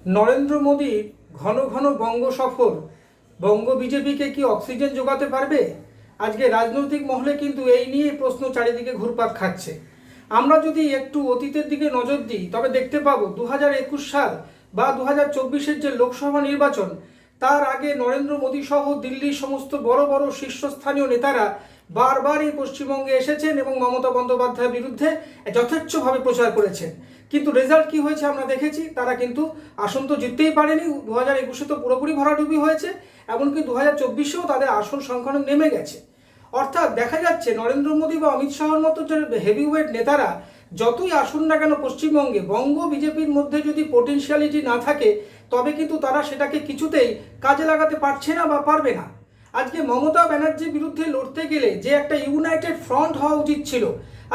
নরেন্দ্র মোদীর ঘন ঘন বঙ্গ সফর বঙ্গ বিজেপিকে কি অক্সিজেন যোগাতে পারবে? আজকে রাজনৈতিক মহলে কিন্তু এই নিয়ে প্রশ্ন চারিদিকে ঘুরপাক খাচ্ছে। আমরা যদি একটু অতীতের দিকে নজর দিই তবে দেখতে পাবো 2021 সাল বা 2024-এর যে লোকসভা নির্বাচন, তার আগে নরেন্দ্র মোদী সহ দিল্লির সমস্ত বড় বড় শীর্ষস্থানীয় নেতারা বারবার এই পশ্চিমবঙ্গে এসেছেন এবং মমতা বন্দ্যোপাধ্যায়ের বিরুদ্ধে যথেচ্ছভাবে প্রচার করেছেন। কিন্তু রেজাল্ট কি হয়েছে আমরা দেখেছি। তারা কিন্তু আসন তো জিততেই পারেনি। 2021-এ তো পুরোপুরি ভরাডুবি হয়েছে, এমনকি 2024-এও তাদের আসন সংখ্যানো নেমে গেছে। অর্থাৎ দেখা যাচ্ছে নরেন্দ্র মোদী বা অমিত শাহর মতো যে হেভিওয়েট নেতারা যতই আসুন না কেন পশ্চিমবঙ্গে, বঙ্গ বিজেপির মধ্যে যদি পোটেনশিয়ালিটি না থাকে তবে কিন্তু তারা সেটাকে কিছুতেই কাজে লাগাতে পারছে না বা পারবে না। আজকে মমতা ব্যানার্জির বিরুদ্ধে লড়তে গেলে যে একটা ইউনাইটেড ফ্রন্ট হওয়া উচিত ছিল,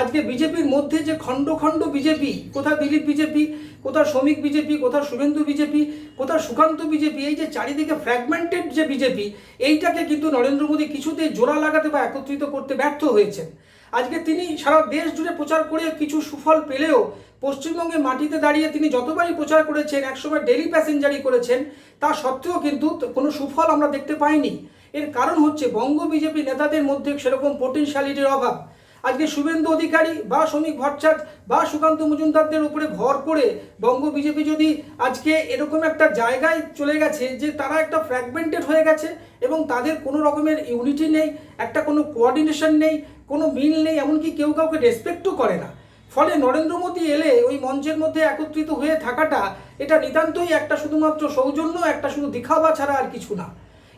আজকে বিজেপির মধ্যে যে খণ্ড খণ্ড বিজেপি, কোথা দিলীপ বিজেপি, কোথা শ্রমিক বিজেপি, কোথা শুভেন্দু বিজেপি, কোথা সুকান্ত বিজেপি, এই যে চারিদিকে ফ্র্যাগমেন্টেড যে বিজেপি, এইটাকে কিন্তু নরেন্দ্র মোদী কিছুতেই জোড়া লাগাতে বা একত্রিত করতে ব্যর্থ হয়েছেন। আজকে তিনি সারা দেশ জুড়ে প্রচার করে কিছু সুফল পেলেও পশ্চিমবঙ্গে মাটিতে দাঁড়িয়ে তিনি যতবারই প্রচার করেছেন, একসময় ডেলি প্যাসেঞ্জারি করেছেন, তা সত্ত্বেও কিন্তু কোনো সুফল আমরা দেখতে পাইনি। এর কারণ হচ্ছে বঙ্গ বিজেপি নেতাদের মধ্যে সেরকম পোটেনশিয়ালিটির অভাব। আজকে শুভেন্দু অধিকারী বা শ্রমিক ভট্টাচার্য বা সুকান্ত মজুমদারদের উপরে ভর করে বঙ্গ বিজেপি যদি আজকে এরকম একটা জায়গায় চলে গেছে যে তারা একটা ফ্র্যাগমেন্টেড হয়ে গেছে এবং তাদের কোনো রকমের ইউনিটি নেই, একটা কোনো কোঅর্ডিনেশন নেই, কোনো মিল নেই, এমনকি কেউ কাউকে রেসপেক্টও করে না। ফলে নরেন্দ্র মোদী এলে ওই মঞ্চের মধ্যে একত্রিত হয়ে থাকাটা এটা নিতান্তই একটা শুধুমাত্র সৌজন্য, একটা শুধু দিখাওয়া ছাড়া আর কিছু না।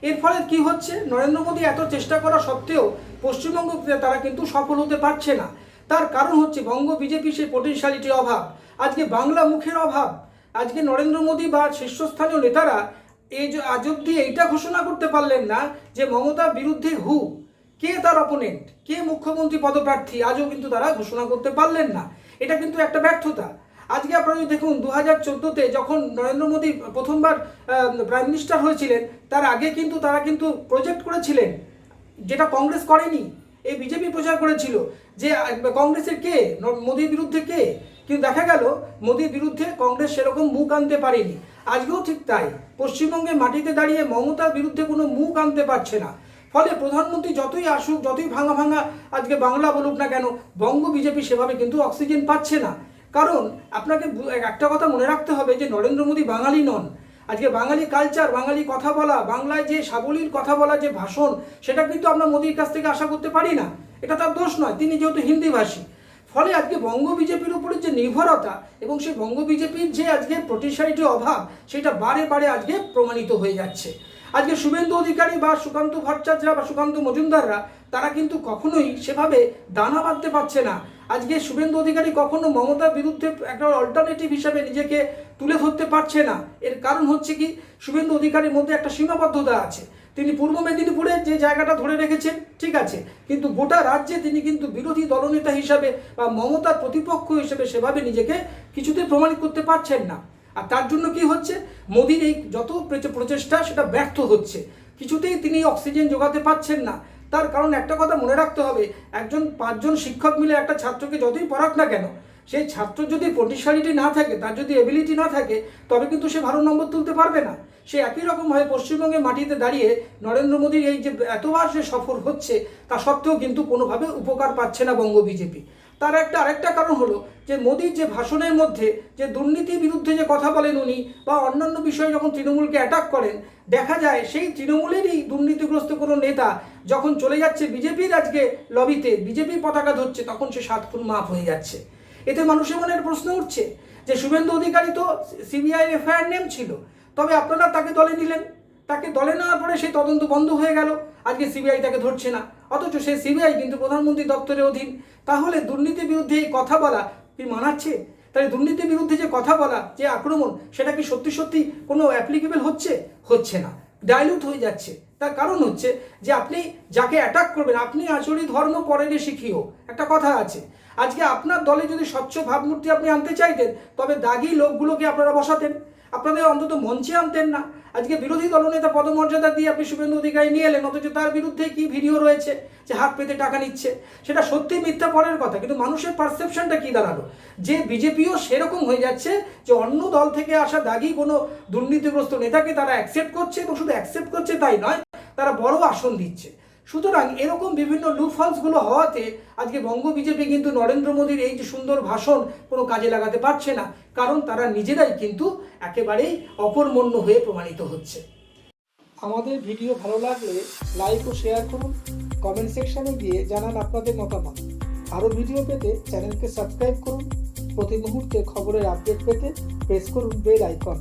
এর ফলে কি হচ্ছে, নরেন্দ্র মোদী এত চেষ্টা করা সত্ত্বেও পশ্চিমবঙ্গ তারা কিন্তু সফল হতে পারছে না। তার কারণ হচ্ছে বঙ্গ বিজেপি সেই পোটেনশিয়ালিটির অভাব, আজকে বাংলা মুখের অভাব। আজকে নরেন্দ্র মোদী বা শীর্ষস্থানীয় নেতারা এই যে আজ অব্দি এইটা ঘোষণা করতে পারলেন না যে মমতার বিরুদ্ধে কে তার অপোনেন্ট, কে মুখ্যমন্ত্রী পদপ্রার্থী, আজও কিন্তু তারা ঘোষণা করতে পারলেন না। এটা কিন্তু একটা ব্যর্থতা। আজকে আপনারা যদি দেখুন 2014-তে যখন নরেন্দ্র মোদী প্রথমবার প্রাইম মিনিস্টার হয়েছিলেন, তার আগে কিন্তু তারা কিন্তু প্রজেক্ট করেছিলেন যেটা কংগ্রেস করেনি। এই বিজেপি প্রচার করেছিল যে কংগ্রেসের কে, মোদীর বিরুদ্ধে কে, কিন্তু দেখা গেল মোদীর বিরুদ্ধে কংগ্রেস সেরকম মুখ আনতে পারেনি। আজকেও ঠিক তাই, পশ্চিমবঙ্গের মাটিতে দাঁড়িয়ে মমতার বিরুদ্ধে কোনো মুখ আনতে পারছে না। ফলে প্রধানমন্ত্রী যতই আসুক, যতই ভাঙা ভাঙা আজকে বাংলা বলুক না কেন, বঙ্গ বিজেপি সেভাবে কিন্তু অক্সিজেন পাচ্ছে না। কারণ আপনাকে একটা কথা মনে রাখতে হবে যে নরেন্দ্র মোদী বাঙালি নন। আজকে বাঙালি কালচার, বাঙালি কথা বলা, বাংলায় যে সাবলীল কথা বলা, যে ভাষণ, সেটা কিন্তু আমরা মোদীর কাছ থেকে আশা করতে পারি না। এটা তার দোষ নয়, তিনি যেহেতু হিন্দিভাষী। ফলে আজকে বঙ্গ বিজেপির উপরে যে নির্ভরতা এবং সেই বঙ্গ বিজেপির যে আজকে প্রতিষ্ঠায়িটির অভাব, সেটা বারে বারে আজকে প্রমাণিত হয়ে যাচ্ছে। আজকে শুভেন্দু অধিকারী বা সুকান্ত ভট্টাচার্যরা বা সুকান্ত মজুমদাররা তারা কিন্তু কখনোই সেভাবে দানা বাঁধতে পারছে না। আজকে শুভেন্দু অধিকারী কখনো মমতার বিরুদ্ধে একটা অল্টারনেটিভ হিসাবে নিজেকে তুলে ধরতে পারছে না। এর কারণ হচ্ছে কি, শুভেন্দু অধিকারীর মধ্যে একটা সীমাবদ্ধতা আছে। তিনি পূর্ব মেদিনীপুরে যে জায়গাটা ধরে রেখেছেন ঠিক আছে, কিন্তু গোটা রাজ্যে তিনি কিন্তু বিরোধী দলনেতা হিসাবে বা মমতার প্রতিপক্ষ হিসেবে সেভাবে নিজেকে কিছুতে প্রমাণিত করতে পারছেন না। আর তার জন্য কি হচ্ছে, মোদীর এই যত প্রচেষ্টা সেটা ব্যর্থ হচ্ছে, কিছুতেই তিনি অক্সিজেন যোগাতে পারছেন না। তার কারণ একটা কথা মনে রাখতে হবে, একজন 5 জন শিক্ষক মিলে একটা ছাত্রকে যতই পড়াক না কেন, সেই ছাত্র যদি পোটেনশিয়ালিটি না থাকে, তার যদি এবিলিটি না থাকে, তবে কিন্তু সে ভালো নম্বর তুলতে পারবে না। সে একই রকমভাবে পশ্চিমবঙ্গের মাটিতে দাঁড়িয়ে নরেন্দ্র মোদীর এই যে এতবার সে সফর হচ্ছে, তা সত্ত্বেও কিন্তু কোনোভাবে উপকার পাচ্ছে না বঙ্গ বিজেপি। তার আরেকটা কারণ হলো যে মোদীর যে ভাষণের মধ্যে যে দুর্নীতির বিরুদ্ধে যে কথা বলেন উনি, বা অন্যান্য বিষয়ে যখন তৃণমূলকে অ্যাটাক করেন, দেখা যায় সেই তৃণমূলেরই দুর্নীতিগ্রস্ত কোনো নেতা যখন চলে যাচ্ছে বিজেপির আজকে লবিতে, বিজেপির পতাকা ধরছে, তখন সে 7 খুন মাফ হয়ে যাচ্ছে। এতে মানুষের মনে প্রশ্ন উঠছে যে শুভেন্দু অধিকারী তো সিবিআই এফআইআর নেম ছিল, তবে আপনারা তাকে দলে নিলেন, তাকে দলে নেওয়ার পরে সেই তদন্ত বন্ধ হয়ে গেল, আজকে সিবিআই তাকে ধরছে না, অথচ সেই সিবিআই কিন্তু প্রধানমন্ত্রী দপ্তরের অধীন। তাহলে দুর্নীতির বিরুদ্ধে এই কথা বলা কি মানাচ্ছে? তাই দুর্নীতির বিরুদ্ধে যে কথা বলা, যে আক্রমণ, সেটা কি সত্যি সত্যি কোনো অ্যাপ্লিকেবল হচ্ছে না, ডাইলুট হয়ে যাচ্ছে। তার কারণ হচ্ছে যে আপনি যাকে অ্যাটাক করবেন, আপনি আচরি ধর্ম পরেরে শিখিও, একটা কথা আছে। আজকে আপনার দলে যদি স্বচ্ছ ভাবমূর্তি আপনি আনতে চাইতেন, তবে দাগি লোকগুলোকে আপনারা বসাতেন, আপনাদের অন্তত মঞ্চে আনতেন না। আজকে বিরোধী দলনেতা পদমর্যাদা দিয়ে আপনি শুভেন্দু অধিকারী নিয়ে এলেন, অথচ তার বিরুদ্ধে কি ভিডিও রয়েছে যে হাত পেতে টাকা নিচ্ছে। সেটা সত্যি মিথ্যা পরের কথা, কিন্তু মানুষের পারসেপশনটা কি দাঁড়ালো, যে বিজেপিও সেরকম হয়ে যাচ্ছে যে অন্য দল থেকে আসা দাগি কোনো দুর্নীতিগ্রস্ত নেতাকে তারা অ্যাকসেপ্ট করছে, এবং শুধু অ্যাকসেপ্ট করছে তাই নয়, তারা বড় আসন দিচ্ছে। সুতরাং এরকম বিভিন্ন লুফলসগুলো হওয়াতে আজকে বঙ্গ বিজেপি কিন্তু নরেন্দ্র মোদীর এই যে সুন্দর ভাষণ কোনো কাজে লাগাতে পারছে না, কারণ তারা নিজেরাই কিন্তু একেবারেই অকর্মণ্য হয়ে প্রমাণিত হচ্ছে। আমাদের ভিডিও ভালো লাগলে লাইক ও শেয়ার করুন, কমেন্ট সেকশনে গিয়ে জানান আপনাদের মতামত। আরও ভিডিও পেতে চ্যানেলকে সাবস্ক্রাইব করুন। প্রতি মুহূর্তে খবরের আপডেট পেতে প্রেস করুন বেল আইকন।